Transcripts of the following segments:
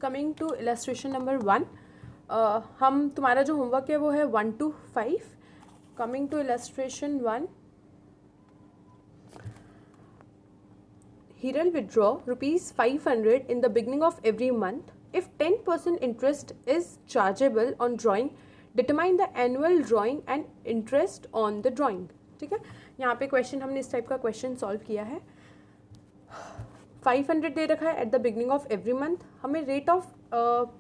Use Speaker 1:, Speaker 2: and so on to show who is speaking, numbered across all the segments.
Speaker 1: Coming to illustration number 1, हम तुम्हारा जो होमवर्क है वो है 1 to 5. Coming to illustration 1, Hiral withdraw rupees 500 in the beginning of every month. If 10% interest is chargeable on drawing, determine the annual drawing and interest on the drawing. ठीक है, यहाँ पे क्वेश्चन हमने इस टाइप का क्वेश्चन सॉल्व किया है. 500 दे रखा है at the beginning of every month. हमें रेट ऑफ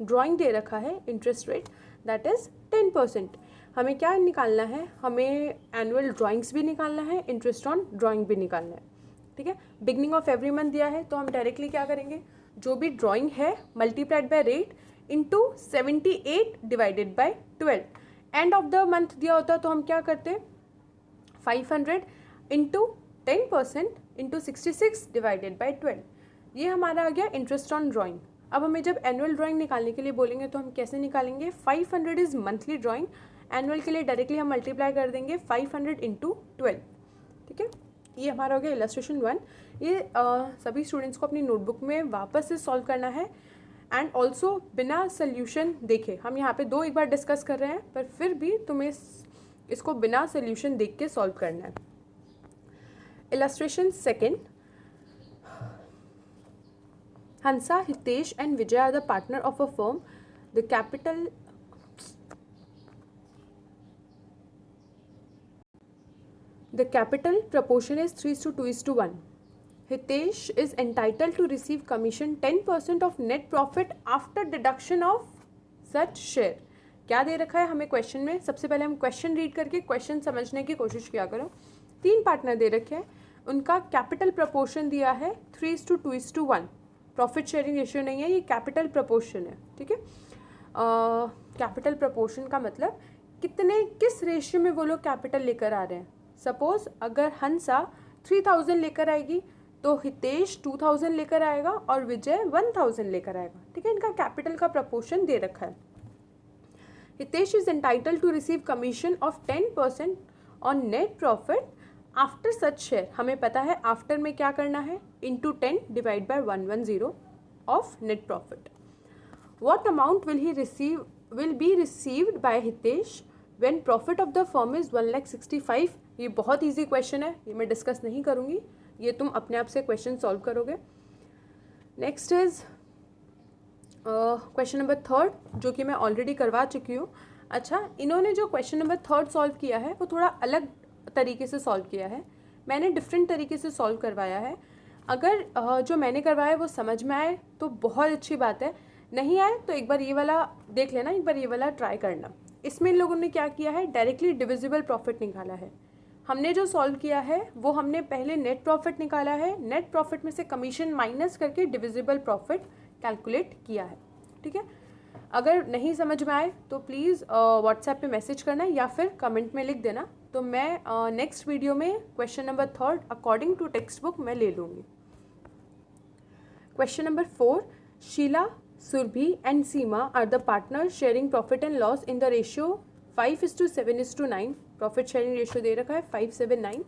Speaker 1: ड्राइंग दे रखा है इंटरेस्ट रेट, दैट इज़ 10%. हमें क्या निकालना है, हमें एनुअल ड्राइंग्स भी निकालना है, इंटरेस्ट ऑन ड्राइंग भी निकालना है. ठीक है, बिगनिंग ऑफ एवरी मंथ दिया है तो हम डायरेक्टली क्या करेंगे, जो भी ड्राइंग है multiplied by rate into 78 divided by 12. End of the month दिया होता तो हम क्या करते, 500 इंटू 10% इंटू 66 डिवाइडेड बाय 12. ये हमारा आ गया इंटरेस्ट ऑन ड्राइंग. अब हमें जब एनुअल ड्राइंग निकालने के लिए बोलेंगे तो हम कैसे निकालेंगे, 500 इज़ मंथली ड्राइंग, एनुअल के लिए डायरेक्टली हम मल्टीप्लाई कर देंगे 500 इंटू 12. ठीक है, ये हमारा हो गया इलस्ट्रेशन 1. ये सभी स्टूडेंट्स को अपनी नोटबुक में वापस से सॉल्व करना है एंड ऑल्सो बिना सोल्यूशन देखे. हम यहाँ पे दो एक बार डिस्कस कर रहे हैं पर फिर भी तुम्हें इसको बिना सोल्यूशन देख के सॉल्व करना है. Illustration 2, Hansa, Hitesh and Vijay are the partner of a firm. The capital proportion is 3:2:1. Hitesh is entitled to receive commission 10% of net profit after deduction of such share. क्या दे रखा है हमें question में, सबसे पहले हम क्वेश्चन रीड करके question समझने की कोशिश किया करो. 3 पार्टनर दे रखे हैं, उनका कैपिटल प्रपोर्शन दिया है 3:2:1. प्रॉफिट शेयरिंग रेशियो नहीं है, ये कैपिटल प्रपोर्शन है. ठीक है, कैपिटल प्रपोर्शन का मतलब किस रेशियो में वो लोग कैपिटल लेकर आ रहे हैं. सपोज अगर हंसा 3000 लेकर आएगी तो हितेश 2000 लेकर आएगा और विजय 1000 लेकर आएगा. ठीक है, इनका कैपिटल का प्रपोर्शन दे रखा है. Hitesh is entitle to receive commission of 10% on net profit after such share. हमें पता है आफ्टर में क्या करना है, into 10 divide by 110 of net profit. What amount will be received by Hitesh when profit of the firm is 1,65,000. ये बहुत easy question है, ये मैं डिस्कस नहीं करूँगी, ये तुम अपने आप से क्वेश्चन सॉल्व करोगे. नेक्स्ट इज क्वेश्चन नंबर 3, जो कि मैं ऑलरेडी करवा चुकी हूँ. अच्छा, इन्होंने जो क्वेश्चन नंबर 3 सॉल्व किया है वो थोड़ा अलग तरीके से सॉल्व किया है, मैंने डिफरेंट तरीके से सॉल्व करवाया है. अगर जो मैंने करवाया है वो समझ में आए तो बहुत अच्छी बात है, नहीं आए तो एक बार ये वाला देख लेना, एक बार ये वाला ट्राई करना. इसमें इन लोगों ने क्या किया है, डायरेक्टली डिविजिबल प्रॉफिट निकाला है. हमने जो सॉल्व किया है वो हमने पहले नेट प्रॉफिट निकाला है, नेट प्रॉफिट में से कमीशन माइनस करके डिविजिबल प्रॉफिट कैलकुलेट किया है. ठीक है, अगर नहीं समझ में आए तो प्लीज़ व्हाट्सएप पे मैसेज करना या फिर कमेंट में लिख देना, तो मैं नेक्स्ट वीडियो में question number 3 according to text book मैं ले लूँगी. Question number 4, Sheela, Surbhi and Seema are the partner sharing profit and loss in the ratio 5:7:9. Profit sharing ratio दे रखा है 5:7:9.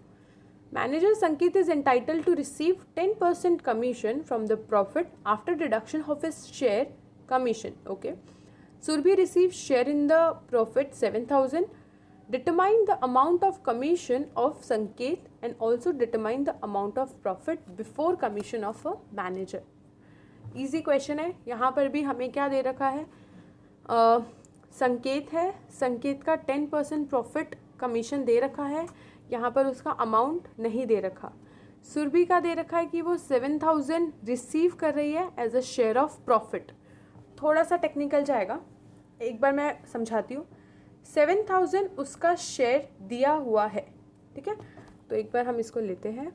Speaker 1: Manager Sanket is entitle to receive 10% commission from the profit after deduction of his share commission. Okay, Surbhi receives share in the profit 7,000. Determine the amount of commission of Sanket and also determine the amount of profit before commission of a manager. Easy question है. यहाँ पर भी हमें क्या दे रखा है, संकेत है, संकेत का 10% प्रॉफिट कमीशन दे रखा है, यहाँ पर उसका अमाउंट नहीं दे रखा. सुरभि का दे रखा है कि वो 7,000 रिसीव कर रही है as a share of profit. थोड़ा सा टेक्निकल जाएगा, एक बार मैं समझाती हूँ. 7,000 उसका शेयर दिया हुआ है. ठीक है, तो एक बार हम इसको लेते हैं.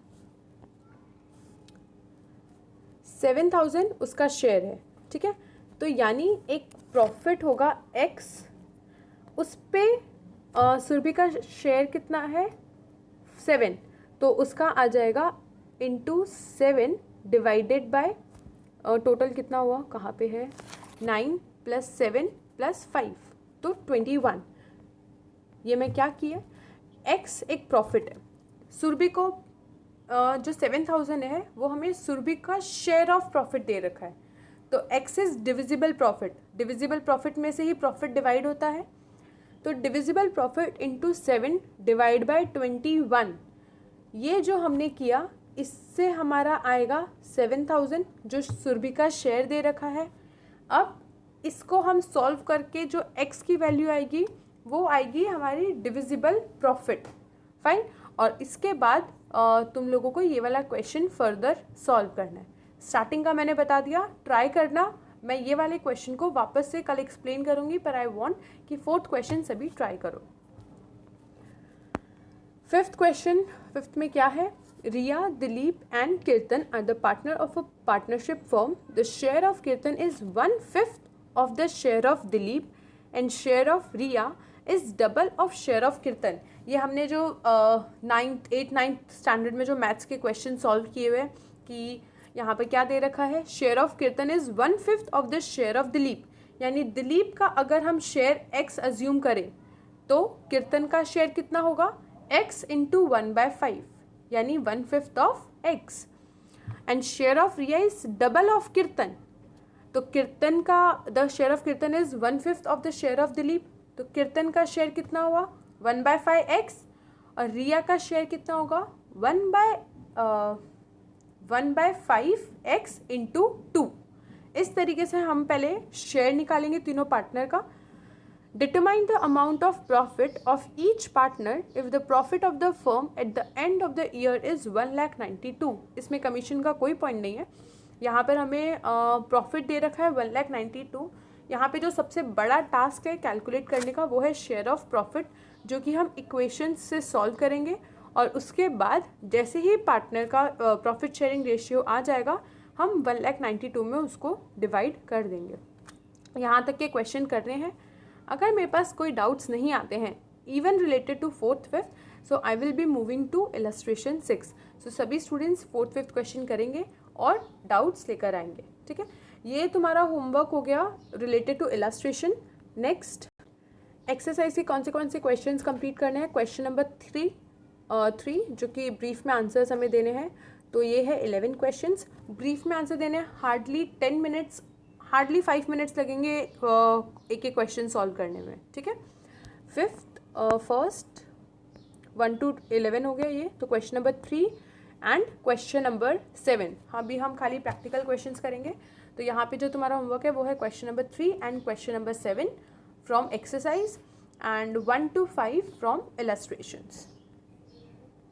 Speaker 1: 7,000 उसका शेयर है. ठीक है, तो यानी एक प्रॉफिट होगा x, उस पे सुरभि का शेयर कितना है 7, तो उसका आ जाएगा इंटू 7 डिवाइडेड बाय टोटल कितना हुआ, कहाँ पे है, 9 + 7 + 5 तो 21. ये मैं क्या किया, x एक प्रॉफिट है, सुरभि को जो 7,000 है वो हमें सुरभि का शेयर ऑफ प्रॉफिट दे रखा है, तो x is divisible profit, divisible profit में से ही प्रॉफिट डिवाइड होता है, तो divisible profit into 7 divide by 21, ये जो हमने किया इससे हमारा आएगा 7000 जो सुरभि का शेयर दे रखा है। अब इसको हम सॉल्व करके जो x की वैल्यू आएगी वो आएगी हमारी डिविजिबल प्रॉफिट, फाइन। और इसके बाद तुम लोगों को ये वाला क्वेश्चन फर्दर सॉल्व करना है। स्टार्टिंग का मैंने बता दिया, ट्राई करना। मैं ये वाले क्वेश्चन को वापस से कल एक्सप्लेन करूँगी, पर आई वांट कि 4th क्वेश्चन सभी ट्राई करो। 5th क्वेश्चन, 5th में क्या है? Riya, Dilip and Kirtan are the partner of a partnership firm. The share of Kirtan is 1/5 of the share of Dilip and share of Riya is double of share of Kirtan. ये हमने जो 8th standard में जो मैथ्स के क्वेश्चन सॉल्व किए हुए कि यहाँ पे क्या दे रखा है, share of Kirtan is 1/5 of the share of Dilip, यानी दिलीप का अगर हम शेयर x अज्यूम करें तो कीर्तन का शेयर कितना होगा, x इंटू 1/5 यानी 1/5 of x। And share of Riya is double of Kirtan, तो कीर्तन का the share of Kirtan is 1/5 of the share of Dilip, तो कीर्तन का शेयर कितना हुआ 1/5x, और रिया का शेयर कितना होगा 1/5x इंटू 2। इस तरीके से हम पहले शेयर निकालेंगे तीनों पार्टनर का। Determine the amount of profit of each partner if the profit of the firm at the end of the year is 1,92,000। इसमें कमीशन का कोई पॉइंट नहीं है, यहाँ पर हमें प्रॉफिट दे रखा है 1,92,000। यहाँ पे जो सबसे बड़ा टास्क है कैलकुलेट करने का वो है शेयर ऑफ प्रॉफिट, जो कि हम इक्वेशन से सॉल्व करेंगे, और उसके बाद जैसे ही पार्टनर का प्रॉफिट शेयरिंग रेशियो आ जाएगा हम 1,92,000 में उसको डिवाइड कर देंगे। यहाँ तक के क्वेश्चन कर रहे हैं। अगर मेरे पास कोई डाउट्स नहीं आते हैं even related to 4th 5th, so I will be moving to illustration 6। So सभी स्टूडेंट्स 4th 5th क्वेश्चन करेंगे और डाउट्स लेकर आएंगे, ठीक है। ये तुम्हारा होमवर्क हो गया related to illustration. Next exercise के कौन से क्वेश्चंस कंप्लीट करने हैं? क्वेश्चन नंबर 3 जो कि ब्रीफ में आंसर्स हमें देने हैं, तो ये है 11 क्वेश्चंस। ब्रीफ में आंसर देने हैं, हार्डली 5 मिनट्स लगेंगे एक क्वेश्चन सॉल्व करने में, ठीक है। 1 to 11 हो गया ये, तो question number 3 and question number 7 अभी हम खाली प्रैक्टिकल क्वेश्चंस करेंगे। तो यहाँ पे जो तुम्हारा होमवर्क है वो है question number 3 and question number 7 from exercise and 1 to 5 from illustrations.